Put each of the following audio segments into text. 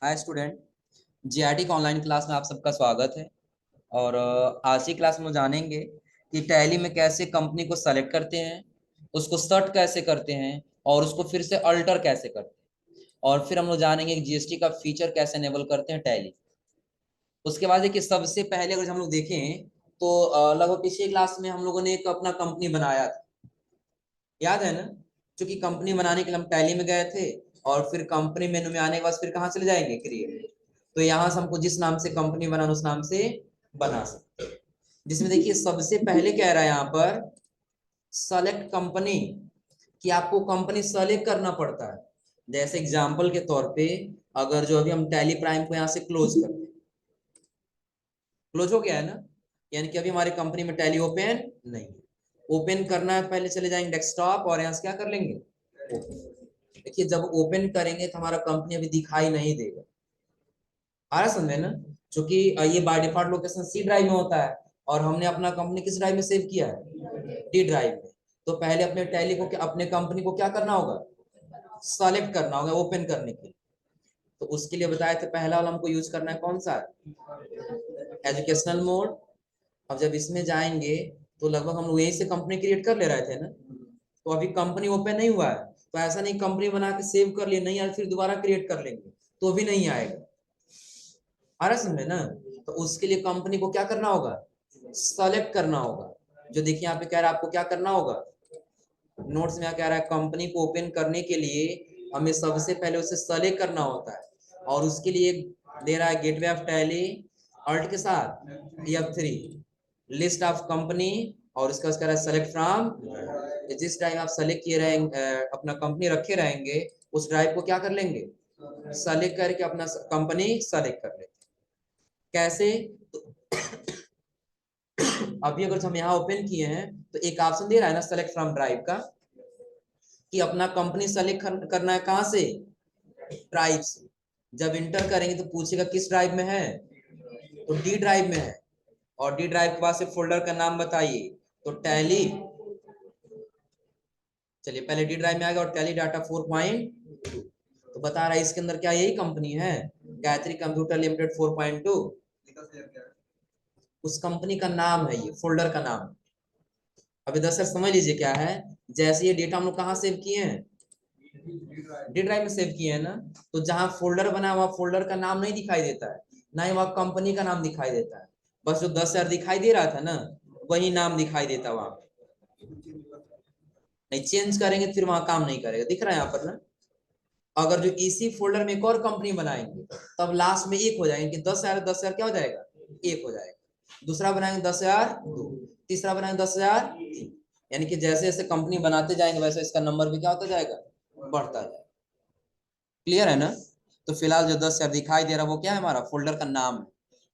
Hi student. GRT का online class में आप सबका स्वागत है। और आज की क्लास में जानेंगे कि टैली में कैसे कंपनी को सेलेक्ट करते हैं, उसको सर्ट कैसे करते हैं और उसको फिर से अल्टर कैसे करते हैं। और फिर हम लोग जानेंगे कि जीएसटी का फीचर कैसे एनेबल करते हैं टैली। उसके बाद देखिए, सबसे पहले अगर हम लोग देखें तो लगभग पिछले क्लास में हम लोगों ने एक अपना कंपनी बनाया था, याद है ना। क्योंकि कंपनी बनाने के लिए हम टैली में गए थे और फिर कंपनी मेनू में आने के बाद फिर कहाँ चले जाएंगे, क्रिएट। तो यहाँ से हमको जिस नाम से कंपनी बनाना उस नाम से बना सकते हैं। जिसमें देखिए सबसे पहले कह रहा है यहाँ पर सेलेक्ट कंपनी, कि आपको कंपनी सेलेक्ट करना पड़ता है। जैसे एग्जांपल के तौर पे अगर जो अभी हम टैली प्राइम को यहाँ से क्लोज करते हैं, क्लोज हो गया है ना, यानी कि अभी हमारी कंपनी में टैली ओपन नहीं है। ओपन करना है, पहले चले जाएंगे डेस्कटॉप और यहाँ से क्या कर लेंगे, ओपन। देखिए जब ओपन करेंगे तो हमारा कंपनी अभी दिखाई नहीं देगा, आ रहा समझे ना। क्योंकि ये by default location C drive में होता है और हमने अपना कंपनी किस ड्राइव में सेव किया है, डी ड्राइव में। तो पहले अपने टैली को अपने कंपनी को क्या करना होगा, सेलेक्ट करना होगा ओपन करने के लिए। तो उसके लिए बताए थे पहला वाला हमको यूज करना है कौन सा, एजुकेशनल मोड। अब जब इसमें जाएंगे तो लगभग हम लोग यही से कंपनी क्रिएट कर ले रहे थे ना। तो अभी कंपनी ओपन नहीं हुआ है, तो ऐसा नहीं कंपनी बना के सेव कर लिए, नहीं यार फिर दोबारा क्रिएट कर लेंगे तो भी नहीं आएगा, आ रहा समझे ना। तो उसके लिए कंपनी को क्या करना होगा, सेलेक्ट करना होगा। जो देखिए यहाँ पे कह रहा है आपको क्या करना होगा, नोट्स में क्या कह रहा है, कंपनी को ओपन करने के लिए हमें सबसे पहले उसे सेलेक्ट करना होता है। और उसके लिए दे रहा है गेटवे ऑफ टैली अल्ट के साथ F3 लिस्ट ऑफ कंपनी, और उसका कह रहा है सेलेक्ट फ्रॉम। जिस टाइम आप सेलेक्ट किए रहेंगे अपना कंपनी रखे रहेंगे, उस ड्राइव को क्या कर लेंगे, सेलेक्ट करके अपना कंपनी सेलेक्ट कर लेंगे। कैसे, तो अभी अगर हम यहाँ ओपन किए हैं तो एक ऑप्शन दे रहा है ना सेलेक्ट फ्रॉम ड्राइव का, कि अपना कंपनी सेलेक्ट करना है कहां से, ड्राइव से। जब इंटर करेंगे तो पूछेगा किस ड्राइव में है, तो डी ड्राइव में है। और डी ड्राइव के बाद से फोल्डर का नाम बताइए, तो टैली। चलिए पहले डी ड्राइव में आ गया और टैली डाटा 4.2, तो बता रहा है इसके अंदर क्या यही कंपनी है, गायत्री कंप्यूटर लिमिटेड 4.2। उस कंपनी का नाम है, ये फोल्डर का नाम। अभी दरअसल समझ लीजिए क्या है, जैसे ये डेटा हम लोग कहाँ सेव किए हैं, डी ड्राइव में सेव किए हैं ना। तो जहां फोल्डर बना वहां फोल्डर का नाम नहीं दिखाई देता है, ना ही वहां कंपनी का नाम दिखाई देता है। बस जो 10,000 दिखाई दे रहा था ना, वही नाम दिखाई देता वहां। नहीं चेंज करेंगे फिर वहां काम नहीं करेगा, दिख रहा है यहाँ पर ना। अगर जो इसी फोल्डर में एक और कंपनी बनाएंगे तब लास्ट में एक हो जाएंगे, 10,000 10,000 क्या हो जाएगा, एक हो जाएगा। दूसरा बनाएंगे 10,000 2, तीसरा बनाएंगे 10,000 3। यानी कि जैसे जैसे कंपनी बनाते जाएंगे वैसे इसका नंबर भी क्या होता जाएगा, बढ़ता जाएगा। क्लियर है ना। तो फिलहाल जो 10,000 दिखाई दे रहा है वो क्या है, हमारा फोल्डर का नाम है।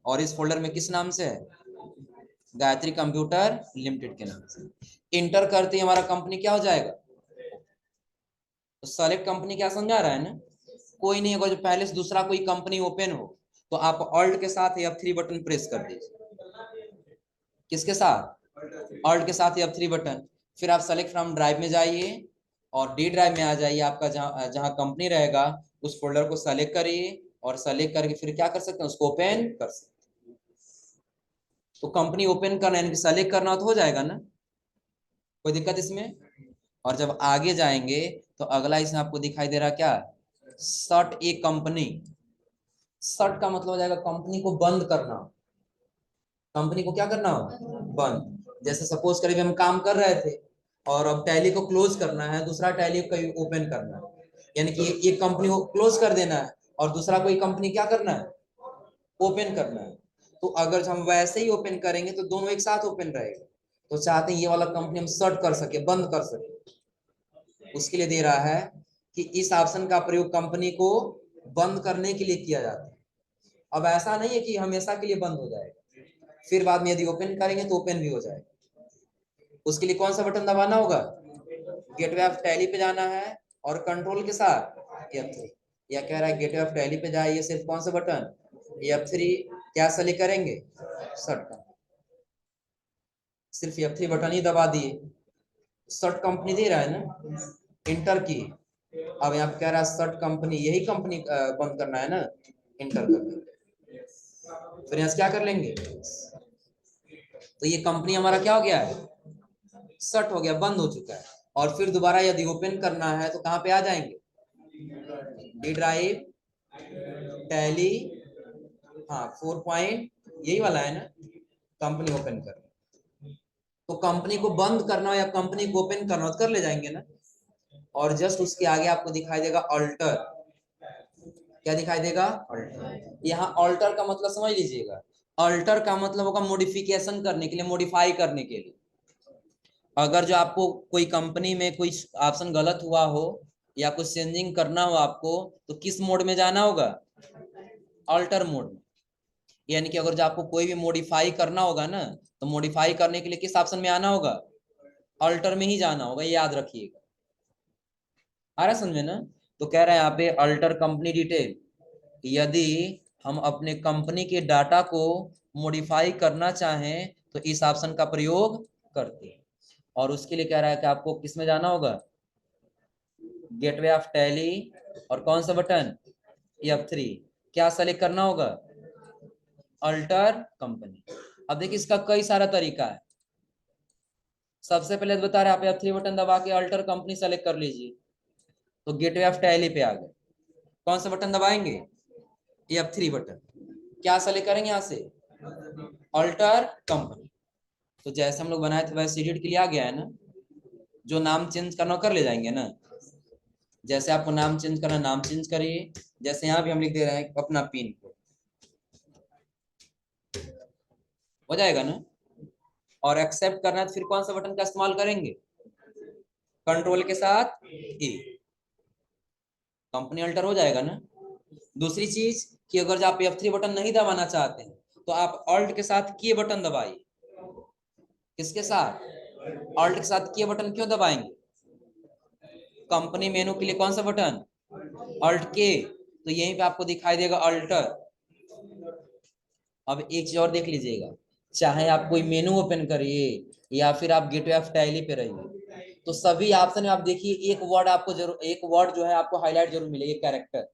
और इस फोल्डर में किस नाम से है, गायत्री कंप्यूटर लिमिटेड के नाम से। इंटर करते ही हमारा कंपनी क्या हो जाएगा, तो सेलेक्ट कंपनी क्या समझा रहा है ना। कोई नहीं, अगर जो पहले से दूसरा कोई कंपनी ओपन हो तो आप ऑल्ट के साथ F3 बटन प्रेस कर दीजिए। किसके साथ, ऑल्ट के साथ F3 बटन। फिर आप सेलेक्ट फ्रॉम ड्राइव में जाइए और डी ड्राइव में आ जाइए, आपका जहां जहां कंपनी रहेगा उस फोल्डर को सेलेक्ट करिए। और सेलेक्ट करके फिर क्या कर सकते हैं, उसको ओपन कर सकते हैं। तो कंपनी ओपन करना यानी सेलेक्ट करना तो हो जाएगा ना, कोई दिक्कत इसमें। और जब आगे जाएंगे तो अगला इसमें आपको दिखाई दे रहा क्या, सर्ट ए कंपनी। सर्ट का मतलब हो जाएगा कंपनी को बंद करना। कंपनी को क्या करना हो, बंद। जैसे सपोज करिए हम काम कर रहे थे और अब टैली को क्लोज करना है, दूसरा टैली को ओपन करना है, यानी कि एक कंपनी को क्लोज कर देना है और दूसरा कोई कंपनी क्या करना है, ओपन करना है। तो अगर हम वैसे ही ओपन करेंगे तो दोनों एक साथ ओपन रहेगा। तो चाहते हैं ये वाला कंपनी हम सर्ट कर सके, बंद कर सके। उसके लिए दे रहा है कि इस ऑप्शन का प्रयोग कंपनी को बंद करने के लिए किया जाता है। अब ऐसा नहीं है कि हमेशा के लिए बंद हो जाएगा, फिर बाद में यदि ओपन करेंगे तो ओपन भी हो जाएगा। उसके लिए कौन सा बटन दबाना होगा, गेटवे ऑफ टैली पे जाना है और कंट्रोल के साथ F3। या कह रहा है गेटवे ऑफ टैली पे जाइए, सिर्फ कौन सा बटन, F3। क्या सेलेक्ट करेंगे, सर्ट, सिर्फ F3 बटन ही दबा दिए, सर्ट कंपनी दे रहा है ना, इंटर की। अब यहाँ पे कह रहा है सर्ट कंपनी, यही कंपनी बंद करना है ना, इंटर कर देंगे, फिर यहाँ से क्या कर लेंगे, तो ये कंपनी हमारा क्या हो गया है, शट हो गया, बंद हो चुका है। और फिर दोबारा यदि ओपन करना है तो कहाँ पे आ जाएंगे, डी ड्राइव, टैली, हाँ 4 पॉइंट, यही वाला है ना, कंपनी ओपन करना। तो कंपनी को बंद करना हो या कंपनी को ओपन करना हो तो कर ले जाएंगे ना। और जस्ट उसके आगे आपको दिखाई देगा अल्टर, क्या दिखाई देगा, अल्टर। यहाँ अल्टर का मतलब समझ लीजिएगा, अल्टर का मतलब होगा मॉडिफिकेशन करने के लिए, मॉडिफाई करने के लिए। अगर जो आपको कोई कंपनी में कोई ऑप्शन गलत हुआ हो या कुछ चेंजिंग करना हो आपको, तो किस मोड में जाना होगा, अल्टर मोड में। यानी कि अगर जो आपको कोई भी मॉडिफाई करना होगा ना, तो मॉडिफाई करने के लिए किस ऑप्शन में आना होगा, अल्टर में ही जाना होगा, ये याद रखिएगा। आ रहा समझ में ना। तो कह रहे हैं यहाँ पे अल्टर कंपनी डिटेल, यदि हम अपने कंपनी के डाटा को मॉडिफाई करना चाहें तो इस ऑप्शन का प्रयोग करते हैं। और उसके लिए कह रहा है कि आपको किस में जाना होगा, गेटवे ऑफ टैली, और कौन सा बटन, F3। क्या सेलेक्ट करना होगा, अल्टर कंपनी। अब देखिए इसका कई सारा तरीका है। सबसे पहले बता रहे आप F3 बटन दबा के अल्टर कंपनी सेलेक्ट कर लीजिए, तो गेटवे ऑफ टैली पे आ गए। कौन सा बटन दबाएंगे, F3 बटन। क्या सेलेक्ट करेंगे यहाँ से, अल्टर कंपनी। तो जैसे हम लोग बनाए थे वैसे एडिट के लिए आ गया है ना। जो नाम चेंज करना कर ले जाएंगे ना, जैसे आपको नाम चेंज करना, नाम चेंज करिए। जैसे यहाँ भी हम लिख दे रहे हैं अपना पिन कोड, हो जाएगा ना। और एक्सेप्ट करना है तो फिर कौन सा बटन का इस्तेमाल करेंगे, कंट्रोल के साथ E, कंपनी अल्टर हो जाएगा ना। दूसरी चीज कि अगर आप F3 बटन नहीं दबाना चाहते हैं तो आप अल्ट के साथ की बटन दबाइए। किसके साथ, अल्ट के साथ की बटन क्यों दबाएंगे, कंपनी मेनू के लिए कौन सा बटन, अल्ट के, तो यहीं पे आपको दिखाई देगा अल्टर। अब एक चीज और देख लीजिएगा, चाहे आप कोई मेनू ओपन करिए या फिर आप गेटवे ऑफ टैली पे रहिए, तो सभी ऑप्शन में आप देखिए एक वर्ड आपको जरूर, एक वर्ड जो है आपको हाईलाइट जरूर मिलेगा, एक कैरेक्टर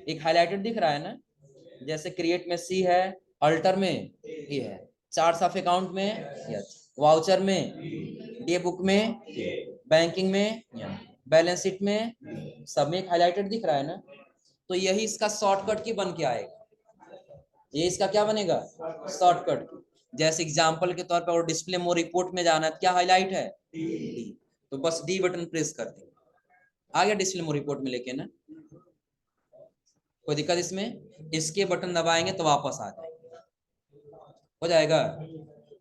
एक हाईलाइटेड दिख रहा है ना। जैसे क्रिएट में सी है, अल्टर में ये है, चार्ट्स ऑफ अकाउंट में यस, वाउचर में, डे बुक में, बैंकिंग में, बैलेंस शीट में, सब में एक हाईलाइटेड दिख रहा है ना। तो यही इसका शॉर्टकट की बन के आएगा, ये इसका क्या बनेगा, शॉर्टकट की। जैसे एग्जांपल के तौर पर और डिस्प्ले मोर रिपोर्ट में जाना है, क्या हाईलाइट है, डी, तो बस डी बटन प्रेस कर देंगे, आ गया डिस्प्ले मोर रिपोर्ट में लेके ना। कोई दिक्कत इसमें, इसके बटन दबाएंगे तो वापस आ जाएगा, हो जाएगा।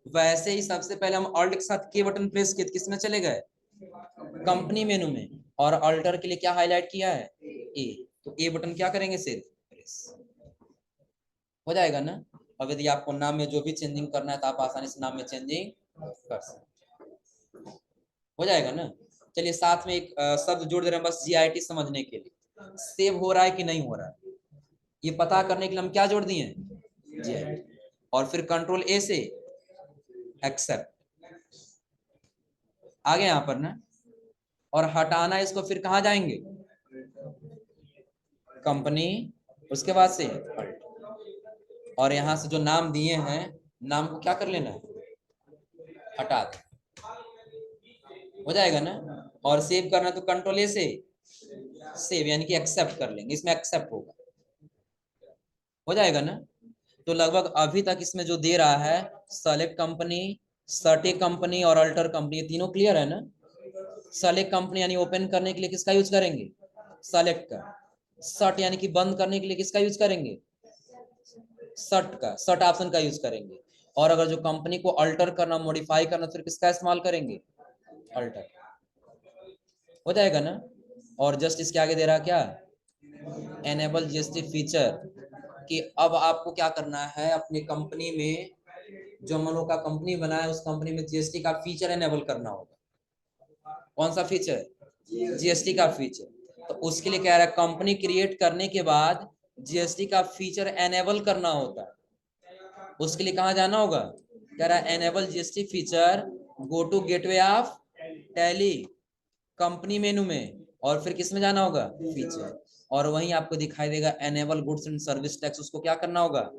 वैसे ही सबसे पहले हम अल्ट के साथ के बटन प्रेस किए, किस में चले गए, कंपनी मेनू में। और अल्टर के लिए क्या हाईलाइट किया है, ए, तो ए बटन क्या करेंगे, सिर्फ प्रेस, हो जाएगा ना। अब यदि आपको नाम में जो भी चेंजिंग करना है तो आप आसानी से नाम में चेंजिंग कर सकते, हो जाएगा ना। चलिए साथ में एक शब्द जोड़ दे रहे हैं बस GIT समझने के लिए, सेव हो रहा है कि नहीं हो रहा है, ये पता करने के लिए हम क्या जोड़ दिए, GIT। और फिर कंट्रोल A से एक्सेप्ट, आ गया यहाँ पर ना। और हटाना इसको, फिर कहाँ जाएंगे, कंपनी, उसके बाद से और यहाँ से जो नाम दिए हैं नाम को क्या कर लेना है, हटा दे, हो जाएगा ना। और सेव करना तो कंट्रोल A से सेव, यानी कि एक्सेप्ट कर लेंगे, इसमें एक्सेप्ट होगा, हो जाएगा ना। तो लगभग अभी तक इसमें जो दे रहा है, सेलेक्ट कंपनी, सर्टे कंपनी और अल्टर कंपनी, ये तीनों क्लियर है ना। सेलेक्ट कंपनी यानी ओपन करने के लिए किसका यूज करेंगे, सेलेक्ट का। सर्ट यानी कि बंद करने के लिए किसका यूज करेंगे, सर्ट का, सर्ट ऑप्शन का यूज करेंगे। और अगर जो कंपनी को अल्टर करना, मॉडिफाई करना, तो किसका इस्तेमाल करेंगे, अल्टर, हो जाएगा ना। और जस्ट इसके आगे दे रहा क्या, एनेबल GST फीचर, कि अब आपको क्या करना है, अपनी कंपनी में जो हम लोग का कंपनी बना है उस कंपनी में GST का फीचर एनेबल करना होगा। कौन सा फीचर, GST का फीचर। तो उसके लिए कह रहा है कंपनी क्रिएट करने के बाद GST का फीचर एनेबल करना होता है। उसके लिए कहाँ जाना होगा, कह रहा है enable GST feature, go to gateway of Tally, company menu में और फिर किस में जाना होगा, फीचर, और वहीं आपको दिखाई देगा enable goods and service tax, उसको क्या करना होगा,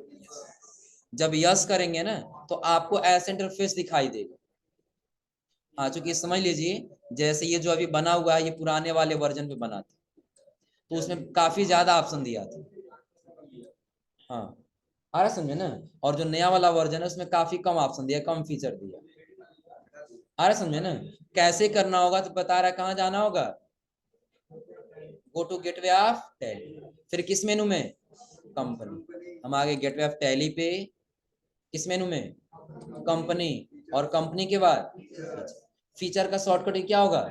जब यस करेंगे ना तो आपको ऐसा इंटरफेस दिखाई देगा। हाँ, चूंकि समझ लीजिए जैसे ये जो अभी बना हुआ है ये पुराने वाले वर्जन पे बना था, तो उसमें काफी ज्यादा ऑप्शन दिया था। हाँ, आ रहा समझे ना, और जो नया वाला वर्जन है उसमें काफी कम ऑप्शन दिया, कम फीचर दिया। आ रहा समझे ना, कैसे करना होगा तो बता रहा है, कहाँ जाना होगा, go to gateway of Tally, फिर किस मेनू में, कंपनी, हम आगे गेटवे ऑफ टैली पे, किस मेनू में, कंपनी, और कंपनी के बाद फीचर का शॉर्टकट क्या होगा,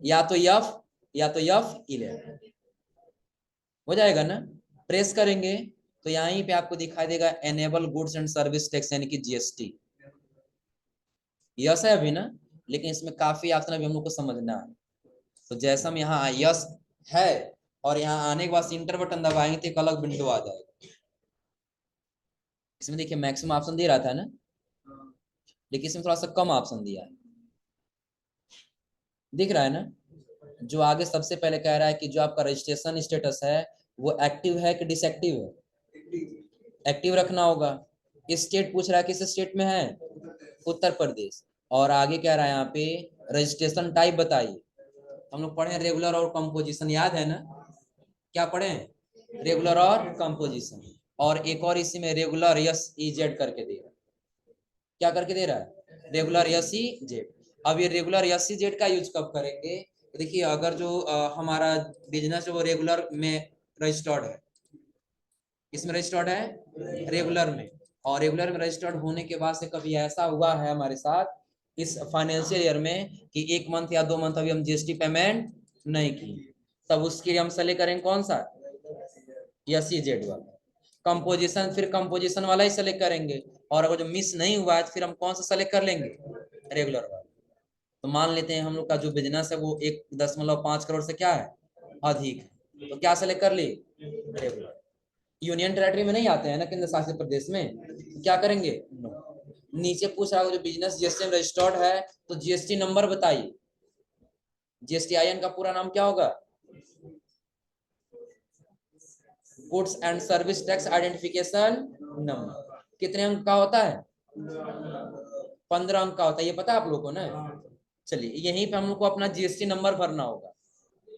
या तो F11 हो जाएगा ना, प्रेस करेंगे तो यहीं पे आपको दिखाई देगा enable goods and service tax यानी कि जीएसटी। यस है अभी ना, लेकिन इसमें काफी ऑप्शन अभी हम लोग को समझना है। तो जैसा हम यहाँ यस है और यहाँ आने के बाद इंटर बटन दबाएंगे तो एक अलग विंडो आ जाएगा। इसमें देखिए मैक्सिमम ऑप्शन दे रहा था ना, लेकिन इसमें थोड़ा सा कम ऑप्शन दिया है, दिख रहा है ना। जो आगे सबसे पहले कह रहा है कि जो आपका रजिस्ट्रेशन स्टेटस है वो एक्टिव है कि डिसएक्टिव है, एक्टिव रखना होगा। स्टेट पूछ रहा है किस स्टेट में है, उत्तर प्रदेश, और आगे कह रहा है यहाँ पे रजिस्ट्रेशन टाइप बताइए। हम लोग पढ़े रेगुलर और कंपोजिशन, याद है ना, क्या पढ़े, रेगुलर और कंपोजिशन, और एक और इसी में रेगुलर यस ई जेड करके दे रहा है, क्या करके दे रहा है, रेगुलर यस ई जेड। अब ये रेगुलर यस ई जेड का यूज कब करेंगे, देखिए अगर जो हमारा बिजनेस है वो रेगुलर में रजिस्टर्ड है, इसमें रजिस्टर्ड है रेगुलर में, और रेगुलर में रजिस्टर्ड होने के बाद से कभी ऐसा हुआ है हमारे साथ इस फाइनेंशियल ईयर में कि 1 मंथ या 2 मंथ अभी हम जीएसटी पेमेंट नहीं किए, तब उसके लिए हम सेलेक्ट करेंगे कौन सा, यस ई जेड वाला। कंपोजिशन, फिर कंपोजिशन वाला ही सेलेक्ट करेंगे, और अगर जो मिस नहीं हुआ है तो फिर हम कौन सा सेलेक्ट कर लेंगे, रेगुलर वाला। तो मान लेते हैं हम लोग का जो बिजनेस है वो 1.5 करोड़ से क्या है, अधिक है, तो क्या सेलेक्ट कर ली, रेगुलर। यूनियन टेरेटरी में नहीं आते हैं ना, केंद्र शासित प्रदेश में, तो क्या करेंगे, नीचे पूछ रहा है जो बिजनेस जीएसटी में रजिस्टर्ड है तो जीएसटी नंबर बताइए, जीएसटीआईएन का पूरा नाम क्या होगा, goods and service tax identification number. कितने अंक का होता है, 15 अंक का होता है, ये पता है आप लोगों को ना। चलिए यहीं पे हम लोग को अपना जीएसटी नंबर भरना होगा।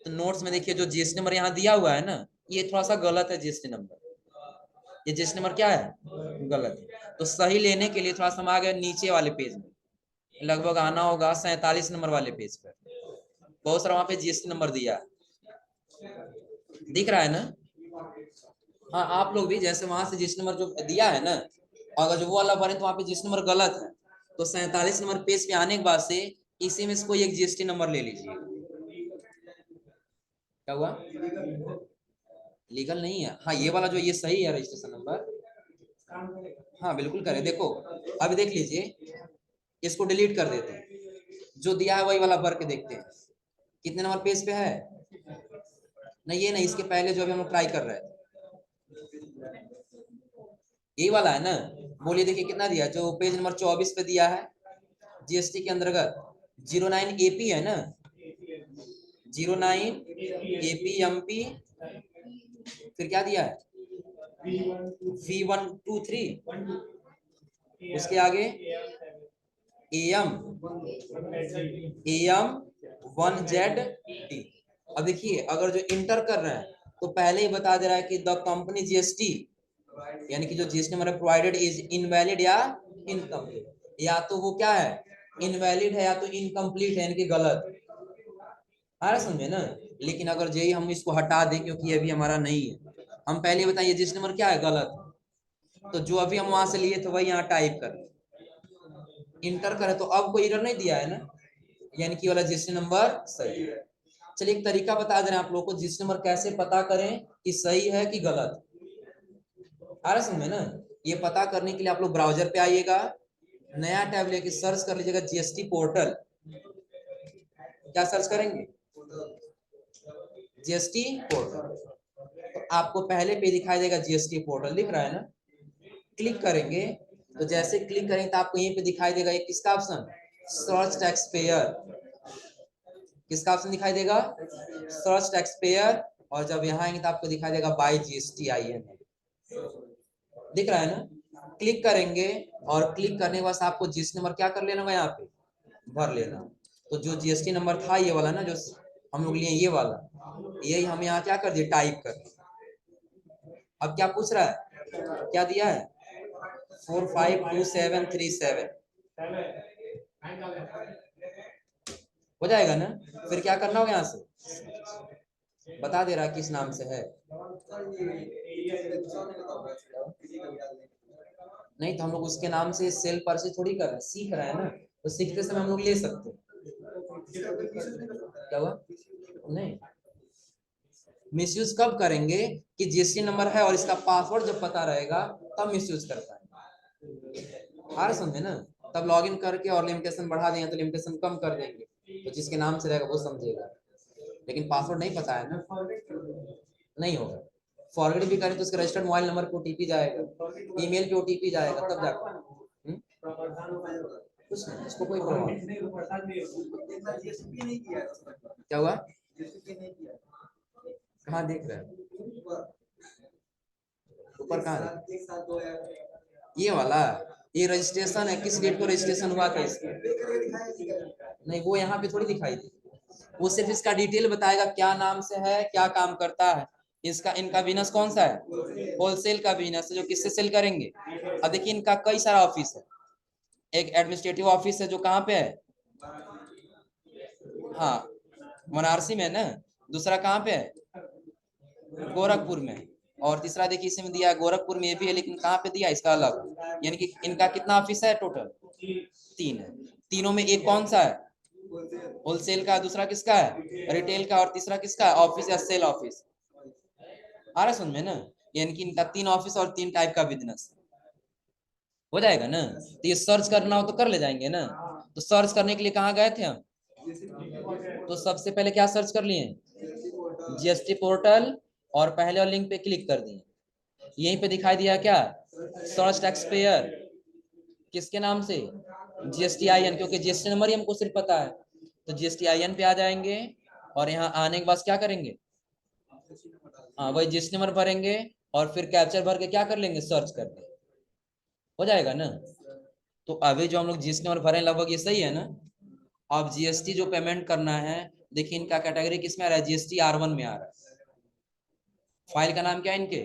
तो नोट्स में देखिए जो जीएसटी नंबर यहाँ दिया हुआ है ना, ये थोड़ा सा गलत है जीएसटी नंबर, ये जीएसटी नंबर क्या है, गलत है। तो सही लेने के लिए थोड़ा सा हम आ गए नीचे वाले पेज में, लगभग आना होगा 47 नंबर वाले पेज पर, बहुत सारा वहां पे जीएसटी नंबर दिया, दिख रहा है ना। हाँ, आप लोग भी जैसे वहां से जीएसटी नंबर जो दिया है ना, अगर जो वो वाला भरे तो वहां पे जीएसटी नंबर गलत है, तो 47 नंबर पेज पे आने के बाद से इसी में से कोई एक जीएसटी नंबर ले लीजिए। क्या हुआ, लीगल नहीं है, हाँ ये वाला जो ये सही है रजिस्ट्रेशन नंबर, हाँ बिल्कुल करें। देखो अभी देख लीजिए, इसको डिलीट कर देते हैं, जो दिया है वही वाला भर के देखते हैं कितने नंबर पेज पे है। नहीं ये नहीं, इसके पहले जो अभी हम लोग ट्राई कर रहे हैं यही वाला है ना, बोलिए देखिए कितना दिया, जो पेज नंबर 24 पे दिया है जीएसटी के अंतर्गत 09 एपी है ना, 09 एपी एमपी, फिर क्या दिया है V123, उसके आगे एम 1ZD। अब देखिए अगर जो इंटर कर रहे हैं तो पहले ही बता दे रहा है कि द कंपनी जीएसटी, यानी कि जो GST number provided is invalid या इनकम्प्लीट, या तो वो क्या है, इनवैलिड है या तो इनकम्प्लीट है, यानी कि गलत। आ रहा समझे ना। लेकिन अगर यही हम इसको हटा दें क्योंकि ये अभी हमारा नहीं है, हम पहले बताइए जीएसटी नंबर क्या है, गलत, तो जो अभी हम वहां से लिए थे वही यहाँ टाइप कर इंटर करें तो अब कोई एरर नहीं दिया है ना, यानी कि वाला जीएसटी नंबर सही है। चलिए एक तरीका बता दे रहे हैं आप लोगों को जीएसटी नंबर कैसे पता करें कि सही है कि गलत, आ रहा समझ में ना। ये पता करने के लिए आप लोग ब्राउजर पे आइएगा, नया टैब लेके सर्च कर लीजिएगा जीएसटी पोर्टल। क्या सर्च करेंगे, जीएसटी पोर्टल, तो आपको पहले पे दिखाई देगा जीएसटी पोर्टल, दिख रहा है ना। क्लिक करेंगे तो जैसे क्लिक करेंगे तो आपको यहीं पे दिखाई देगा एक किसका ऑप्शन, सर्च टैक्स पेयर। किसका ऑप्शन दिखाई देगा? Search tax payer. और जब यहाँ आएंगे तो आपको दिखाई देगा बाय GSTIN। दिख रहा है ना? क्लिक करेंगे और क्लिक करने के बाद आपको जीएसटी नंबर क्या कर लेना होगा, यहाँ पे भर लेना। तो जो जीएसटी नंबर था ये वाला ना, जो हम लोग लिए ये वाला, यही हम यहाँ क्या कर दिए, टाइप कर दिए। अब क्या पूछ रहा है, क्या दिया है? 452737 हो जाएगा ना? फिर क्या करना होगा, यहाँ से बता दे रहा किस नाम से है। नहीं तो हम लोग उसके नाम से सेल परचेज थोड़ी कर रहे हैं, सीख रहे हैं ना, तो सीखते समय हम लोग ले सकते हैं। क्या हुआ? नहीं, मिसयूज कब करेंगे कि जीएसटी नंबर है और इसका पासवर्ड जब पता रहेगा तब मिसयूज कर पाएंगे। आ रहा समझे ना? तब लॉगिन करके और लिमिटेशन बढ़ा देंगे तो लिमिटेशन कम कर देंगे, तो जिसके नाम से रहेगा वो समझेगा। लेकिन पासवर्ड नहीं पता है ना, नहीं होगा। फॉरवर्ड भी करें तो उसके रजिस्टर्ड मोबाइल नंबर पे ओटीपी जाएगा, ईमेल पे ओटीपी जाएगा, तब जाकर कुछ नहीं, उसको कोई प्रॉब्लम नहीं। क्या हुआ? कहाँ देख रहे हैं? ऊपर कहाँ? ये वाला, ये रजिस्ट्रेशन है, किस डेट को रजिस्ट्रेशन हुआ था इसका? नहीं, वो यहाँ पे थोड़ी दिखाई दे, वो सिर्फ इसका डिटेल बताएगा, क्या नाम से है, क्या काम करता है। इसका, इनका बिजनेस कौन सा है? होलसेल का बिजनेस है, जो किससे सेल करेंगे। अब देखिए इनका कई सारा ऑफिस है, एक एडमिनिस्ट्रेटिव ऑफिस है जो कहाँ पे है, हाँ बनारसी में ना, दूसरा कहाँ पे है, गोरखपुर में, और तीसरा देखिए इसमें दिया है गोरखपुर में, ये भी है, लेकिन कहाँ पे दिया इसका अलग। यानी कि इनका कितना ऑफिस है टोटल? 3 है। तीनों में एक कौन सा है? होलसेल का, दूसरा किसका है? रिटेल का, और तीसरा किसका है? ऑफिस या सेल ऑफिस। आ रहा समझ में ना? यानी कि इनका 3 ऑफिस और 3 टाइप का बिजनेस हो जाएगा ना। तो ये सर्च करना हो तो कर ले जाएंगे ना। तो सर्च करने के लिए कहाँ गए थे हम? तो सबसे पहले क्या सर्च कर लिए? जीएसटी पोर्टल, और पहले और लिंक पे क्लिक कर दिए। यहीं पे दिखाई दिया क्या? सर्च टैक्स पेयर, किसके नाम से? GSTIN, क्योंकि जीएसटी नंबर ही हमको सिर्फ पता है। तो GSTIN पे आ जाएंगे, और यहाँ आने के बाद क्या करेंगे? हाँ वही जीएसटी नंबर भरेंगे, और फिर कैप्चर भर के क्या कर लेंगे, सर्च कर लेंगे, हो जाएगा ना। तो अभी जो हम लोग जीएसटी नंबर भरे लगभग ये सही है ना। अब जीएसटी जो पेमेंट करना है, देखिए इनका कैटेगरी किसमें आ रहा है? GST R1 में आ रहा है। फाइल का नाम क्या है इनके?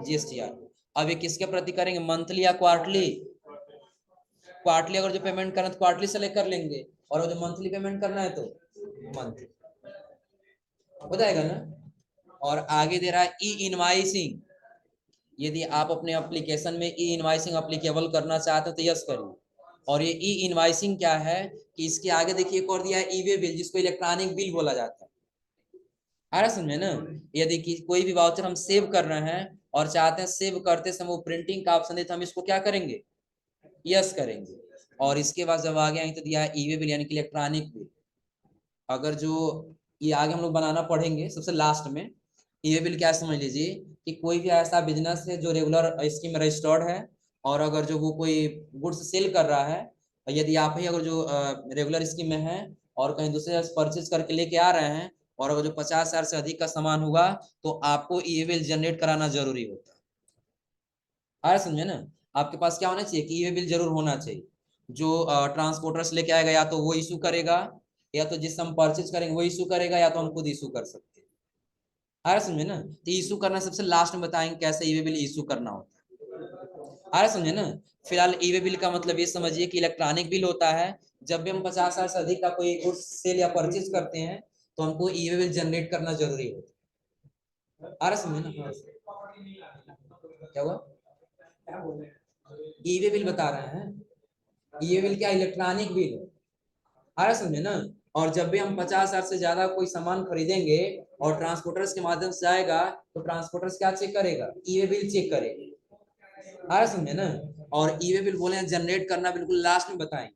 GSTR। अब ये किसके प्रति करेंगे, मंथली या क्वार्टरली? क्वार्टरली अगर जो पेमेंट करना है तो क्वार्टरली सेलेक्ट कर लेंगे, और जो मंथली पेमेंट करना है तो मंथली, हो जाएगा ना। और आगे दे रहा है ई इनवाइसिंग। यदि आप अपने एप्लीकेशन में ई इनवाइसिंग एप्लीकेबल करना चाहते हो तो यस करिए। और ये ई इनवाइसिंग क्या है कि इसके आगे देखिए एक और दिया है, ई वे बिल, जिसको इलेक्ट्रॉनिक बिल बोला जाता है। आ रहा समझे ना? यदि कि कोई भी वाउचर हम सेव कर रहे हैं और चाहते हैं सेव करते समय वो प्रिंटिंग का ऑप्शन दे, तो हम इसको क्या करेंगे, यस करेंगे। और इसके बाद जब आगे आएंगे तो दिया है ई वे बिल, यानी कि इलेक्ट्रॉनिक बिल। अगर जो ये आगे हम लोग बनाना पढ़ेंगे सबसे लास्ट में, ई वे बिल क्या समझ लीजिए कि कोई भी ऐसा बिजनेस है जो रेगुलर स्कीम में रजिस्टर्ड है, और अगर जो वो कोई गुड्स सेल कर रहा है, यदि आप ही अगर जो रेगुलर स्कीम में है और कहीं दूसरे परचेज करके लेके आ रहे हैं, और अगर जो 50,000 से अधिक का सामान होगा, तो आपको ई वे बिल जनरेट कराना जरूरी होता है। आ रहा समझे ना? आपके पास क्या होना चाहिए कि ई वे बिल जरूर होना चाहिए। जो ट्रांसपोर्टर से लेके आएगा या तो वो इशू करेगा, या तो जिससे हम परचेज करेंगे वो इशू करेगा, या तो हम खुद इशू कर सकते हैं। आ रहा समझे ना? तो इशू करना सबसे लास्ट में बताएंगे कैसे ई वे बिल इशू करना होता है। आ रहा समझे ना? फिलहाल ई वे बिल का मतलब ये समझिए कि इलेक्ट्रॉनिक बिल होता है। जब भी हम 50,000 से अधिक का कोई गुड्स सेल या परचेज करते हैं, तो हमको ई वे बिल जनरेट करना जरूरी होता है। आ रहा समझे ना? क्या हुआ? ई वे बिल बता रहे हैं। ई वे बिल क्या? इलेक्ट्रॉनिक बिल है। आ रहा समझे ना? और जब भी हम 50,000 से ज्यादा कोई सामान खरीदेंगे और ट्रांसपोर्टर्स के माध्यम से जाएगा, तो ट्रांसपोर्टर्स क्या चेक करेगा? ई वे बिल चेक करेगा। आ रहा समझे ना? और ई वे बिल बोले जनरेट करना बिल्कुल लास्ट में बताएंगे,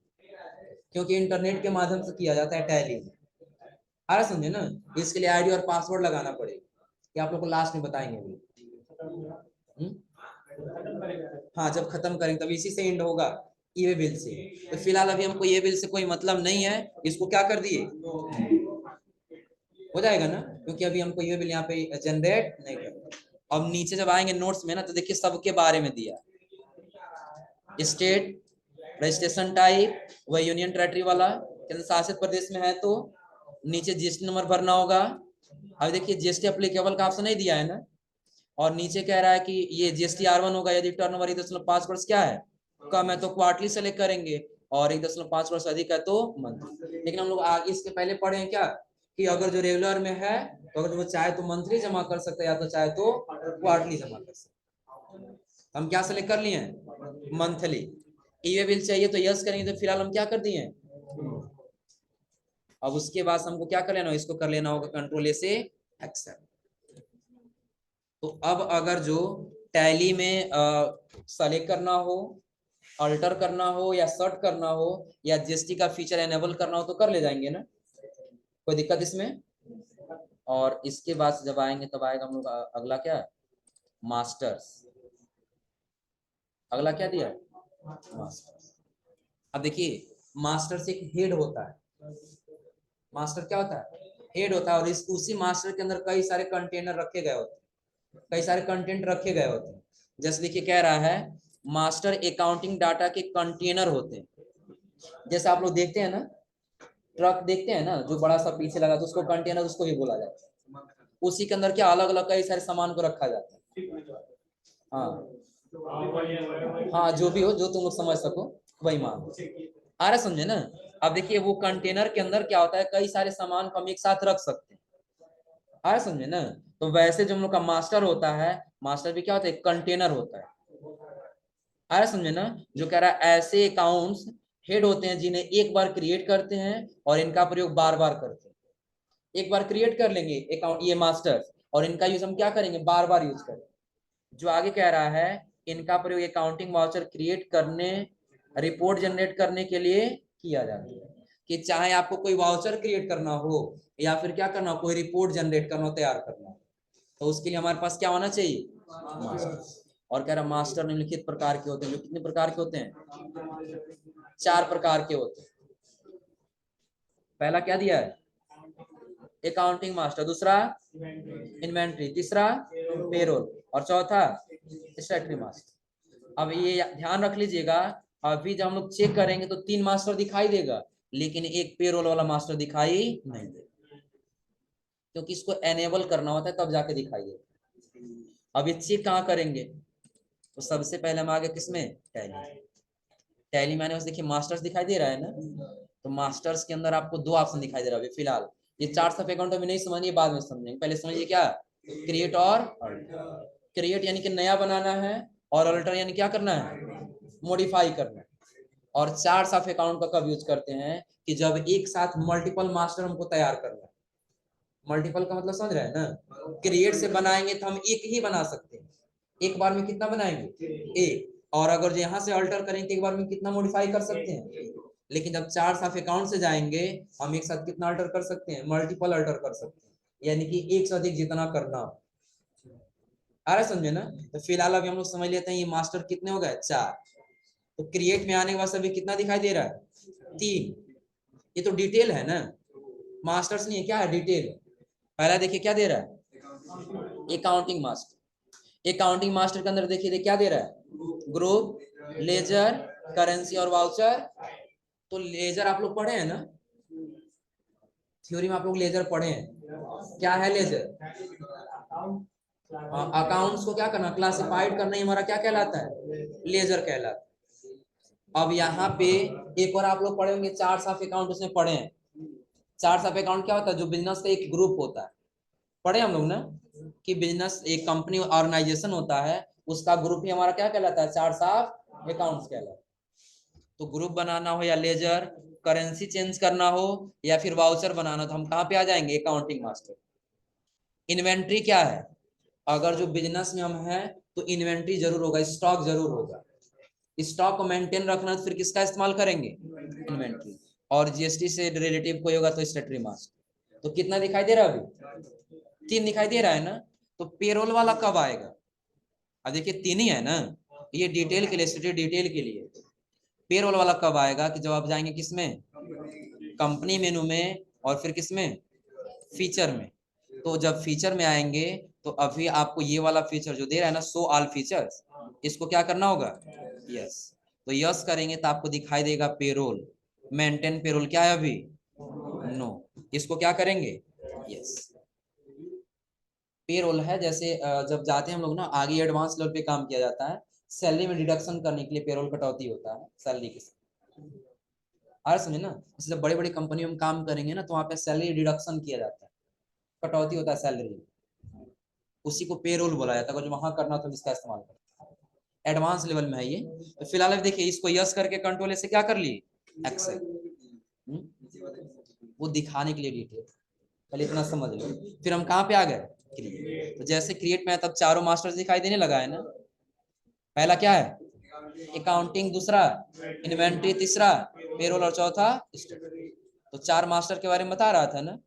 क्योंकि इंटरनेट के माध्यम से किया जाता है टैली में। आ रहा समझे ना? इसके लिए आईडी और पासवर्ड लगाना पड़ेगा, कि आप लोग को लास्ट में बताएंगे भी। हाँ जब खत्म करेंगे तब इसी से एंड होगा, ई वे बिल से। तो फिलहाल अभी हमको ये बिल से कोई मतलब नहीं है, इसको क्या कर दिए, हो जाएगा ना, क्योंकि अभी हमको ये बिल यहाँ पे जनरेट नहीं करना। अब नीचे जब आएंगे नोट्स में ना, तो देखिए सबके बारे में दिया, स्टेट, रजिस्ट्रेशन टाइप, वह यूनियन टेरिटरी वाला, केंद्र शासित प्रदेश में है तो नीचे जीएसटी नंबर भरना होगा। अब देखिए जीएसटी एप्लीकेबल का ऑप्शन नहीं दिया है ना, और नीचे कह रहा है कि ये जीएसटी R1 होगा यदि टर्नओवर 1.5 करोड़ क्या है कम है तो क्वार्टरली सेलेक्ट करेंगे, और 1.5 करोड़ से अधिक है तो मंथली। लेकिन हम लोग आगे इसके पहले पढ़े हैं क्या कि अगर जो रेगुलर में है तो अगर वो चाहे तो मंथली जमा कर सकते हैं या तो चाहे तो क्वार्टरली जमा कर सकते हैं। हम क्या सेलेक्ट कर लिए हैं, मंथली। ई वे बिल चाहिए तो यस करेंगे, तो फिलहाल हम क्या कर दिए हैं। अब उसके बाद हमको क्या कर लेना, इसको कर लेना होगा कंट्रोल ए से एक्सेप्ट। तो अब अगर जो टैली में सेलेक्ट करना हो, अल्टर करना हो या सर्ट करना हो या जीएसटी का फीचर एनेबल करना हो तो कर ले जाएंगे ना, कोई दिक्कत इसमें। और इसके बाद जब आएंगे तब आएगा हम लोग अगला क्या है, मास्टर्स। अगला क्या दिया है, मास्टर्स। अब देखिए मास्टर्स एक हेड होता है, मास्टर क्या होता है, हेड होता है, और इस उसी मास्टर के अंदर कई सारे कंटेनर रखे गए होते हैं, कई सारे कंटेंट रखे गए होते हैं। जैसे देखिए कह रहा है मास्टर अकाउंटिंग डाटा के कंटेनर होते हैं। जैसे आप लोग देखते हैं ना, ट्रक देखते हैं ना जो बड़ा सा पीछे लगा तो उसको कंटेनर उसको भी बोला जाता है। उसी के अंदर क्या अलग अलग कई सारे सामान को रखा जाता है। हाँ हाँ, जो भी हो जो तुम लोग समझ सको वही मान लो, आ रहा समझे ना। अब देखिए वो कंटेनर के अंदर क्या होता है, कई सारे सामान को हम एक साथ रख सकते हैं, आ रहा समझे ना। तो वैसे जो हम लोग का मास्टर होता है, मास्टर भी क्या होता है, कंटेनर होता है, आ रहा समझे ना। जो कह रहा है ऐसे अकाउंट्स हेड होते हैं जिन्हें एक बार क्रिएट करते हैं और इनका प्रयोग बार बार करते हैं। एक बार क्रिएट कर लेंगे अकाउंट ये मास्टर्स, और इनका यूज हम क्या करेंगे, बार बार यूज करेंगे। जो आगे कह रहा है इनका प्रयोग अकाउंटिंग वाउचर क्रिएट करने, रिपोर्ट जनरेट करने के लिए किया जाता है। कि चाहे आपको कोई वाउचर क्रिएट करना हो या फिर क्या करना हो, कोई रिपोर्ट जनरेट करना हो, तैयार करना हो, तो उसके लिए हमारे पास क्या होना चाहिए, मास्टर। और कह रहा मास्टर निम्नलिखित प्रकार के होते हैं, जो कितने प्रकार के होते हैं, 4 प्रकार के होते हैं। पहला क्या दिया है, अकाउंटिंग मास्टर, दूसरा इन्वेंट्री, तीसरा पेरोल, और चौथा स्टैट्यूटरी मास्टर। अब ये ध्यान रख लीजिएगा, अभी जब हम लोग चेक करेंगे तो 3 मास्टर दिखाई देगा लेकिन एक पेरोल वाला मास्टर दिखाई नहीं देगा, क्योंकि इसको एनेबल करना होता है तब जाके दिखाई देगा। अब ये चेक कहाँ करेंगे, तो सबसे पहले हम आगे किसमें, टैली। टैली में बस देखिए मास्टर्स दिखाई दे रहा है ना, तो मास्टर्स के अंदर आपको 2 ऑप्शन दिखाई दे रहा है अभी फिलहाल। ये चार्ट्स ऑफ अकाउंट में नहीं समझिए, बाद में समझेंगे, पहले समझिए क्या क्रिएट और अल्टर। क्रिएट यानी कि नया बनाना है, और अल्टर यानी क्या करना है, मॉडिफाई करना है। और चार्ट्स ऑफ अकाउंट का कब यूज करते हैं, कि जब एक साथ मल्टीपल मास्टर हमको तैयार करना है। मल्टीपल का मतलब समझ रहे हैं ना, क्रिएट से बनाएंगे तो हम एक ही बना सकते हैं, एक बार में कितना बनाएंगे, एक। और अगर यहाँ से अल्टर करेंगे तो एक बार में कितना मॉडिफाई कर सकते हैं। लेकिन जब चार्ट्स ऑफ अकाउंट से जाएंगे हम एक साथ कितना अल्टर कर सकते हैं, मल्टीपल अल्टर कर सकते हैं, यानी कि एक से अधिक जितना करना। आ रहा समझे ना। तो फिलहाल अभी हम लोग समझ लेते हैं ये मास्टर कितने हो गए, 4। तो क्रिएट में आने के बाद सभी कितना दिखाई दे रहा है, 3। ये तो डिटेल है ना, मास्टर्स नहीं है, क्या है, डिटेल। पहला देखिए क्या दे रहा है, अकाउंटिंग मास्टर। अकाउंटिंग मास्टर के अंदर देखिए क्या दे रहा है, ग्रुप, लेजर, करेंसी और वाउचर। तो लेजर आप लोग पढ़े हैं ना, थ्योरी में आप लोग लेजर पढ़े हैं, क्या है लेजर, अकाउंट्स को क्या करना, क्लासिफाइड करना, ही हमारा क्या कहलाता है, लेजर कहलाता है। अब यहाँ पे एक और आप लोग पढ़े होंगे चार्ट्स ऑफ अकाउंट, उसमें पढ़े हैं। चार्ट्स ऑफ अकाउंट क्या होता है, जो बिजनेस का एक ग्रुप होता है, पढ़े हम लोग ना, कि बिजनेस एक कंपनी ऑर्गेनाइजेशन होता है, उसका ग्रुप ही हमारा क्या कहलाता है, चार्ट्स ऑफ अकाउंट्स कहलाता है। तो ग्रुप बनाना हो या लेजर, करेंसी चेंज करना हो या फिर वाउचर बनाना, तो हम कहाँ पे आ जाएंगे, अकाउंटिंग मास्टर। इन्वेंट्री क्या है, अगर जो बिजनेस में हम हैं तो इन्वेंट्री जरूर होगा, स्टॉक जरूर होगा। स्टॉक को मेंटेन रखना तो फिर किसका इस्तेमाल करेंगे, इन्वेंट्री। और जीएसटी से रिलेटिव कोई होगा तो स्टैट्यूटरी मास्टर। तो कितना दिखाई दे रहा है, अभी 3 दिखाई दे रहा है ना। तो पेरोल वाला कब आएगा, अब देखिए 3 ही है ना, ये डिटेल के लिए, स्टेट डिटेल के लिए। पेरोल वाला कब आएगा, कि जब आप जाएंगे किसमें, कंपनी मेनू में, और फिर किसमें, फीचर में। तो जब फीचर में आएंगे तो अभी आपको ये वाला फीचर जो दे रहा है ना, शो ऑल फीचर्स, इसको क्या करना होगा, यस। तो यस करेंगे तो आपको दिखाई देगा पेरोल, मेंटेन पेरोल क्या है अभी, नो। इसको क्या करेंगे, यस। पेरोल है जैसे जब जाते हैं हम लोग ना आगे एडवांस लेवल पे काम किया जाता है, सैलरी में डिडक्शन करने के लिए पेरोल कटौती होता है सैलरी के साथ। आ समझे ना, जब बड़े बड़ी कंपनियों में काम करेंगे ना तो वहाँ पे सैलरी डिडक्शन किया जाता है, कटौती होता है सैलरी में, उसी को पेरोल बोला जाता है। जो वहां करना तो इसका इस्तेमाल करते हैं, एडवांस लेवल में है ये। तो फिलहाल देखिए इसको यस करके कंट्रोल से क्या कर लिए, एक्सेल। वो दिखाने के लिए डिटेल, पहले इतना समझ लो। फिर हम कहाँ पे आ गए, क्रिएट। तो जैसे क्रिएट में तब चारों मास्टर्स दिखाई देने लगा है ना। पहला क्या है, अकाउंटिंग, दूसरा इन्वेंट्री, तीसरा पेरोल और चौथा स्टोर। तो चार मास्टर के बारे में बता रहा था ना,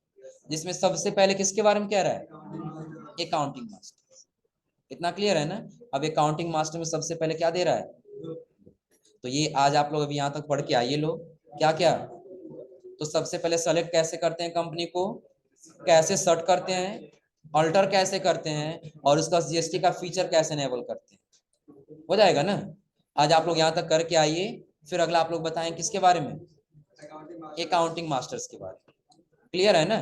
जिसमें सबसे पहले किसके बारे में कह रहा है, अकाउंटिंग मास्टर। इतना क्लियर है ना। अब अकाउंटिंग मास्टर में सबसे पहले क्या दे रहा है, तो ये आज आप लोग अभी यहाँ तक पढ़ के आइए लोग, क्या क्या। तो सबसे पहले सेलेक्ट कैसे करते हैं कंपनी को, कैसे सर्ट करते हैं, अल्टर कैसे करते हैं, और उसका जीएसटी का फीचर कैसे एनेबल करते हैं, हो जाएगा ना। आज आप लोग यहाँ तक करके आइए, फिर अगला आप लोग बताएं किसके बारे में, अकाउंटिंग मास्टर्स के बारे में। क्लियर है ना।